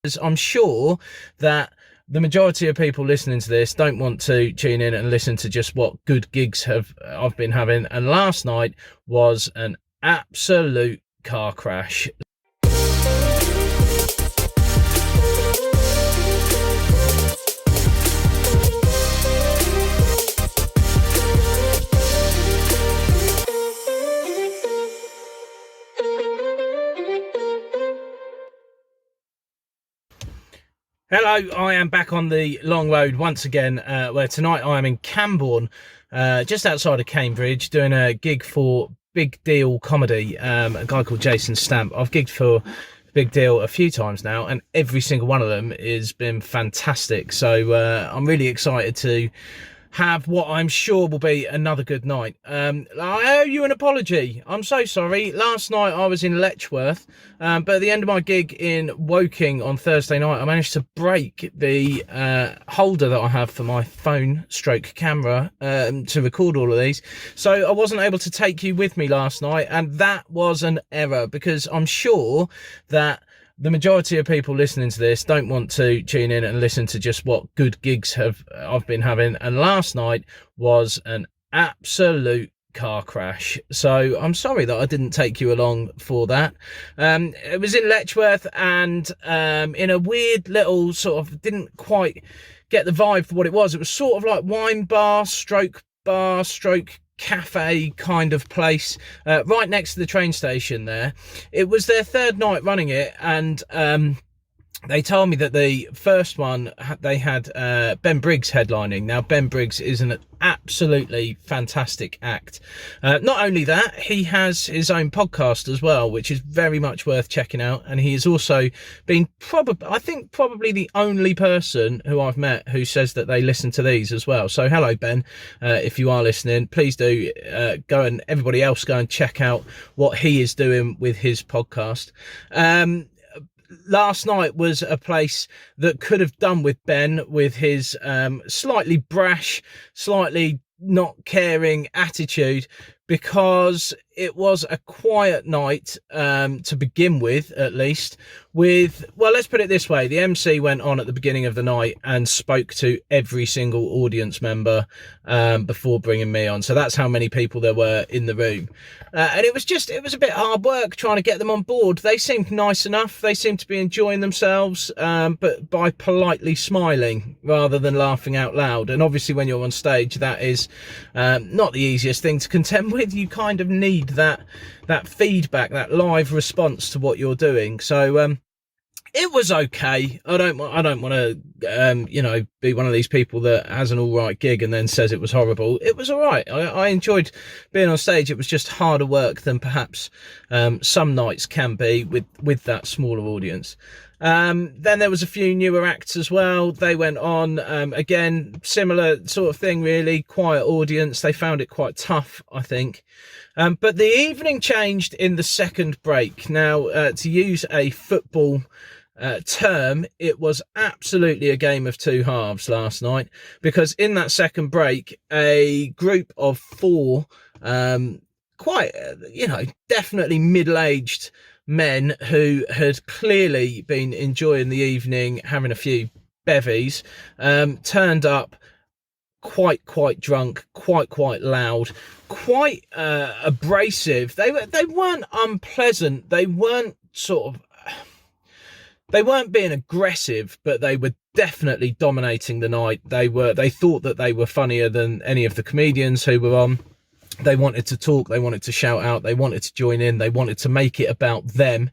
I'm sure that the majority of people listening to this don't want to tune in and listen to just what good gigs I've been having. And last night was an absolute car crash. Hello, I am back on the long road once again, where tonight I am in Cambourne, just outside of Cambridge, doing a gig for Big Deal Comedy, a guy called Jason Stamp. I've gigged for Big Deal a few times now, and every single one of them has been fantastic. So I'm really excited to have what I'm sure will be another good night. I owe you an apology. I'm so sorry. Last night I was in Letchworth, but at the end of my gig in Woking on Thursday night, I managed to break the holder that I have for my phone stroke camera to record all of these. So I wasn't able to take you with me last night, and that was an error, because I'm sure that the majority of people listening to this don't want to tune in and listen to just what good gigs I've been having. And last night was an absolute car crash. So I'm sorry that I didn't take you along for that. It was in Letchworth, and in a weird little sort of, didn't quite get the vibe for what it was. It was sort of like wine bar stroke cafe kind of place, right next to the train station there. It was their third night running it, and they told me that the first one they had Ben Briggs headlining. Now, Ben Briggs is an absolutely fantastic act. Not only that, he has his own podcast as well, which is very much worth checking out. And he has also been probably the only person who I've met who says that they listen to these as well. So hello, Ben, if you are listening, please do go, and everybody else go and check out what he is doing with his podcast. Last night was a place that could have done with Ben, with his slightly brash, slightly not caring attitude, because it was a quiet night to begin with, at least. Well, let's put it this way. The MC went on at the beginning of the night and spoke to every single audience member before bringing me on. So that's how many people there were in the room. And it was a bit hard work trying to get them on board. They seemed nice enough. They seemed to be enjoying themselves, but by politely smiling rather than laughing out loud. And obviously when you're on stage, that is not the easiest thing to contend with. You kind of need that feedback, that live response to what you're doing. So it was okay. I don't want to be one of these people that has an all right gig and then says it was horrible. It was all right. I enjoyed being on stage. It was just harder work than perhaps some nights can be with that smaller audience. Then there was a few newer acts as well. They went on, again, similar sort of thing, really. Quiet audience. They found it quite tough, I think. But the evening changed in the second break. Now, to use a football term, it was absolutely a game of two halves last night, because in that second break, a group of four, definitely middle-aged men who had clearly been enjoying the evening, having a few bevies, turned up quite drunk, quite loud, quite abrasive. They weren't unpleasant. They weren't being aggressive, but they were definitely dominating the night. They thought that they were funnier than any of the comedians who were on. They wanted to talk, they wanted to shout out, they wanted to join in, they wanted to make it about them.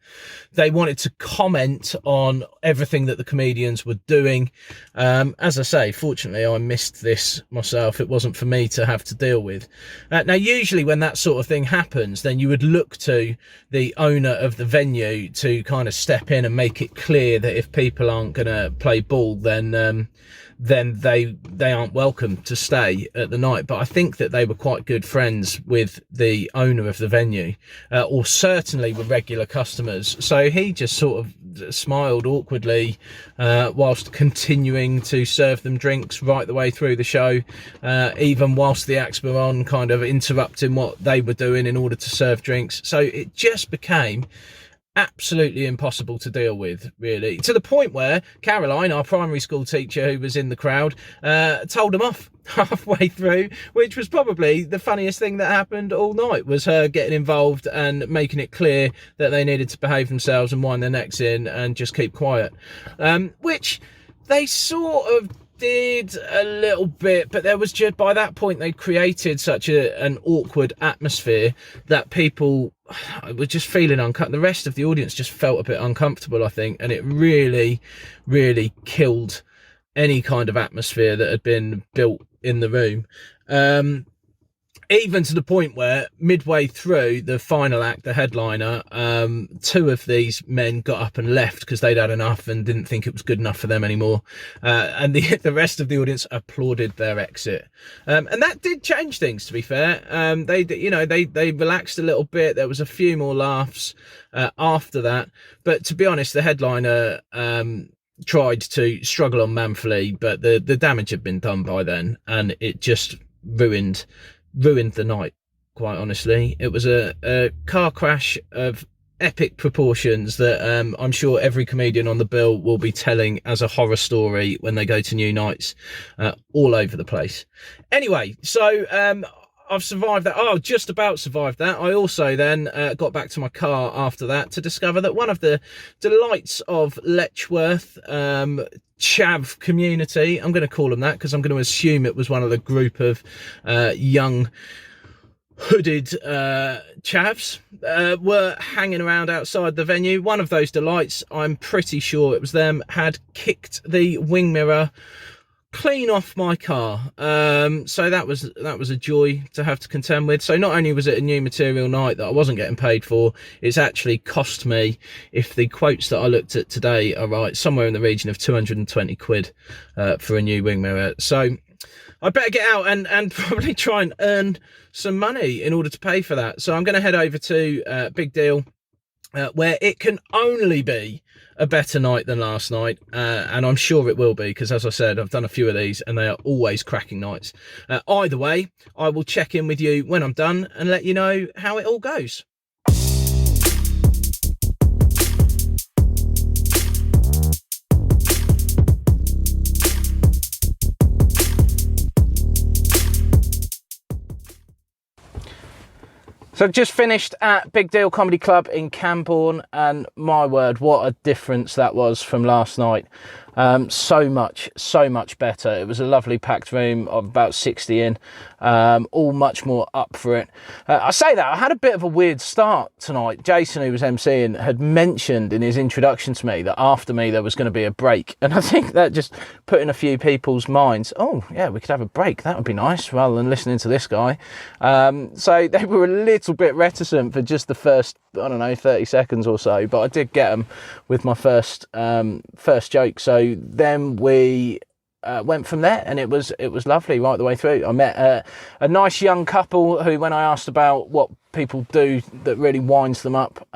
They wanted to comment on everything that the comedians were doing. As I say, fortunately, I missed this myself. It wasn't for me to have to deal with. Now, usually when that sort of thing happens, then you would look to the owner of the venue to kind of step in and make it clear that if people aren't going to play ball, then they aren't welcome to stay at the night. But I think that they were quite good friends with the owner of the venue, or certainly were regular customers. So he just sort of smiled awkwardly whilst continuing to serve them drinks right the way through the show, even whilst the acts were on, kind of interrupting what they were doing in order to serve drinks. So it just became absolutely impossible to deal with, really, to the point where Caroline, our primary school teacher who was in the crowd, told them off halfway through, which was probably the funniest thing that happened all night, was her getting involved and making it clear that they needed to behave themselves and wind their necks in and just keep quiet, which they sort of did a little bit, but there was just, by that point, they'd created such an awkward atmosphere that people were just feeling uncomfortable. The rest of the audience just felt a bit uncomfortable, I think, and it really, really killed any kind of atmosphere that had been built in the room. Even to the point where midway through the final act, the headliner, two of these men got up and left because they'd had enough and didn't think it was good enough for them anymore. And the rest of the audience applauded their exit. And that did change things, to be fair. They relaxed a little bit. There was a few more laughs after that. But to be honest, the headliner tried to struggle on manfully, but the damage had been done by then, and it just ruined the night, quite honestly. It was a car crash of epic proportions that I'm sure every comedian on the bill will be telling as a horror story when they go to new nights all over the place. Anyway, so I've survived that. Oh, just about survived that. I also then got back to my car after that to discover that one of the delights of Letchworth chav community, I'm going to call them that because I'm going to assume it was one of the group of young hooded chavs were hanging around outside the venue. One of those delights, I'm pretty sure it was them, had kicked the wing mirror clean off my car. So that was a joy to have to contend with. So not only was it a new material night that I wasn't getting paid for, it's actually cost me, if the quotes that I looked at today are right, somewhere in the region of 220 quid for a new wing mirror. So I better get out and probably try and earn some money in order to pay for that. So I'm going to head over to Big Deal, where it can only be a better night than last night, and I'm sure it will be, because as I said, I've done a few of these and they are always cracking nights. Either way, I will check in with you when I'm done and let you know how it all goes. So I've just finished at Big Deal Comedy Club in Cambourne, and my word, what a difference that was from last night. So much better. It was a lovely packed room of about 60 in, all much more up for it. I say that, I had a bit of a weird start tonight. Jason, who was emceeing, had mentioned in his introduction to me that after me there was going to be a break, and I think that just put in a few people's minds, oh yeah, we could have a break, that would be nice, rather than listening to this guy. So they were a little bit reticent for just the first, I don't know, 30 seconds or so, but I did get them with my first joke. So then we went from there, and it was lovely right the way through. I met a nice young couple who, when I asked about what people do that really winds them up,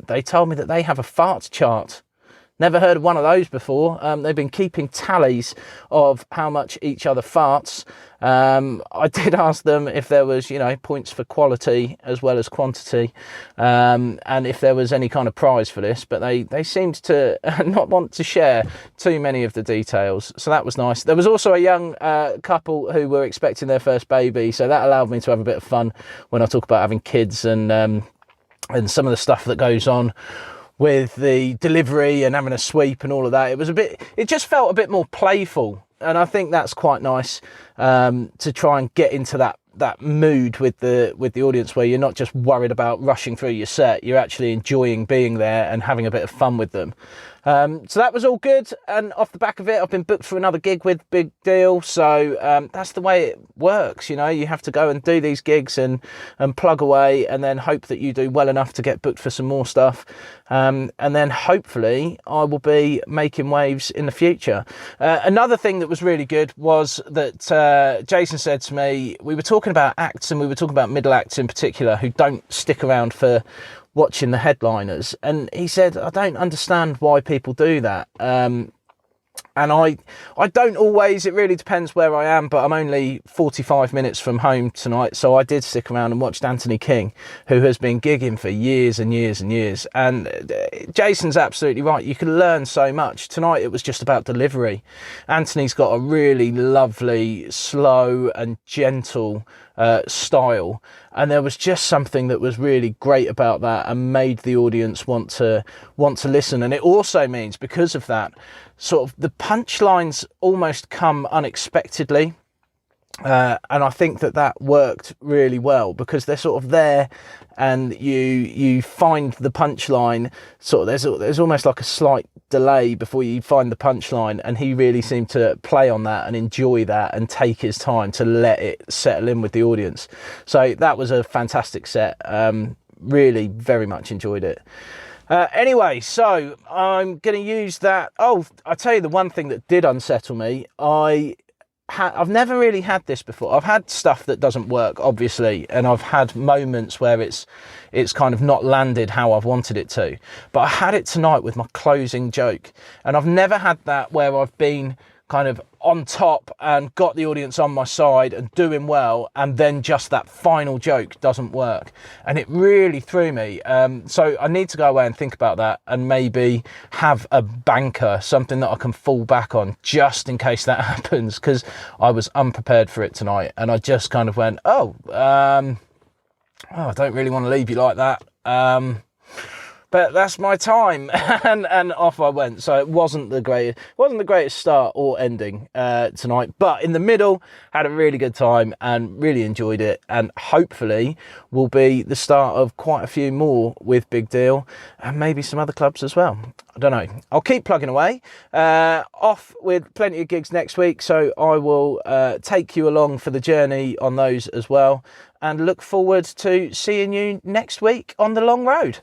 they told me that they have a fart chart. Never heard of one of those before. They've been keeping tallies of how much each other farts. I did ask them if there was, points for quality as well as quantity, and if there was any kind of prize for this, but they seemed to not want to share too many of the details. So that was nice. There was also a young couple who were expecting their first baby, so that allowed me to have a bit of fun when I talk about having kids and some of the stuff that goes on with the delivery and having a sweep and all of that. It just felt a bit more playful, and I think that's quite nice, to try and get into that mood with the audience, where you're not just worried about rushing through your set, you're actually enjoying being there and having a bit of fun with them. So that was all good, and off the back of it, I've been booked for another gig with Big Deal, so that's the way it works, you have to go and do these gigs and plug away, and then hope that you do well enough to get booked for some more stuff, and then hopefully I will be making waves in the future. Another thing that was really good was that Jason said to me, we were talking about acts, and we were talking about middle acts in particular, who don't stick around for watching the headliners, and he said, I don't understand why people do that. And I don't always, it really depends where I am, but I'm only 45 minutes from home tonight. So I did stick around and watched Anthony King, who has been gigging for years and years and years. And Jason's absolutely right. You can learn so much. Tonight it was just about delivery. Anthony's got a really lovely, slow and gentle style. And there was just something that was really great about that and made the audience want to listen. And it also means, because of that, sort of the punchlines almost come unexpectedly. And I think that worked really well, because they're sort of there and you find the punchline. Sort of there's almost like a slight delay before you find the punchline, and he really seemed to play on that and enjoy that and take his time to let it settle in with the audience. So that was a fantastic set. Really very much enjoyed it. Anyway, so I'm going to use that. Oh, I'll tell you the one thing that did unsettle me. I've never really had this before. I've had stuff that doesn't work, obviously, and I've had moments where it's kind of not landed how I've wanted it to. But I had it tonight with my closing joke, and I've never had that where I've been kind of on top and got the audience on my side and doing well, and then just that final joke doesn't work, and it really threw me. So I need to go away and think about that, and maybe have a banker, something that I can fall back on just in case that happens, because I was unprepared for it tonight, and I just kind of went, I don't really want to leave you like that. But that's my time, and off I went. So it wasn't the greatest start or ending tonight, but in the middle had a really good time and really enjoyed it, and hopefully will be the start of quite a few more with Big Deal, and maybe some other clubs as well. I don't know. I'll keep plugging away. Off with plenty of gigs next week, so I will take you along for the journey on those as well, and look forward to seeing you next week on the long road.